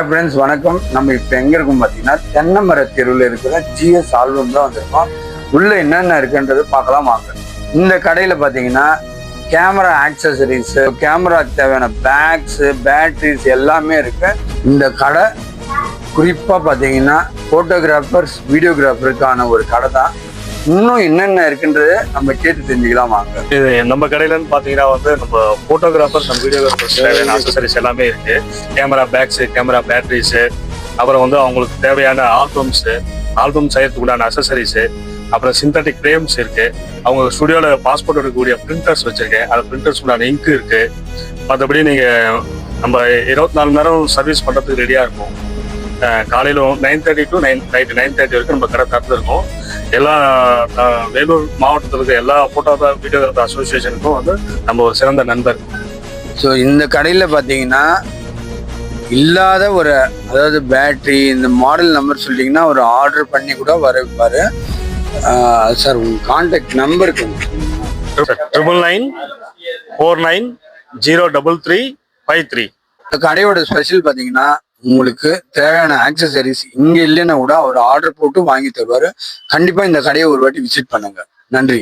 Friends வணக்கம். நம்ம இப்போ எங்கே இருக்கோம் பார்த்தீங்கன்னா தென்னமர தெருவில் இருக்கிற ஜிஎஸ் ஆல்பம் தான் வந்திருக்கோம். உள்ள என்னென்ன இருக்குன்றது பார்க்கலாம் வாங்க. இந்த கடையில் பார்த்தீங்கன்னா கேமரா ஆக்சசரிஸ், கேமராக்கு தேவையான பேக்ஸ், பேட்டரிஸ் எல்லாமே இருக்கு. இந்த கடை குறிப்பாக பார்த்தீங்கன்னா ஃபோட்டோகிராஃபர்ஸ், வீடியோகிராஃபருக்கான ஒரு கடை தான். இன்னும் என்னென்ன இருக்குன்றத நம்ம கேட்டு தெரிஞ்சுக்கலாம் வாங்க. இது நம்ம கடையிலன்னு பார்த்தீங்கன்னா நம்ம ஃபோட்டோகிராஃபர்ஸ் அண்ட் வீடியோகிராஃபர்ஸ் தேவையான அக்சசரிஸ் எல்லாமே இருக்கு. கேமரா பேக்ஸு, கேமரா பேட்டரிஸு, அப்புறம் அவங்களுக்கு தேவையான ஆல்பம் செய்யறதுக்குண்டான அக்சசரிஸு, அப்புறம் சிந்தட்டிக் ஃப்ரேம்ஸ் இருக்கு. அவங்க ஸ்டுடியோவில் பாஸ்போர்ட் எடுக்கக்கூடிய பிரிண்டர்ஸ் வச்சிருக்கேன். அந்த பிரிண்டர்ஸ் உண்டான இங்கு இருக்கு. மற்றபடி நம்ம 24 மணி நேரம் சர்வீஸ் பண்ணுறதுக்கு ரெடியாக இருக்கும். காலையில் 9:30 to நைட்டு 9:30 வரைக்கும் நம்ம கடை திறந்து இருக்கோம். எல்லா வேலூர் மாவட்டத்தில் இருக்க எல்லா ஃபோட்டோகிராஃபர் வீடியோகிராஃபர் அசோசியேஷனுக்கும் நம்ம ஒரு சிறந்த நண்பர். ஸோ இந்த கடையில் பார்த்தீங்கன்னா இல்லாத அதாவது பேட்ரி, இந்த மாடல் நம்பர் சொல்லிட்டீங்கன்னா ஒரு ஆர்டர் பண்ணி கூட வர வைப்பார். சார் உங்கள் கான்டாக்ட் நம்பருக்கு 9949033353. இந்த கடையோட ஸ்பெஷல் பார்த்தீங்கன்னா உங்களுக்கு தேவையான ஆக்சசரிஸ் இங்கே இல்லைன்னா கூட அவர் ஆர்டர் போட்டு வாங்கி தருவார். கண்டிப்பாக இந்த கடையை ஒரு வாட்டி விசிட் பண்ணுங்க. நன்றி.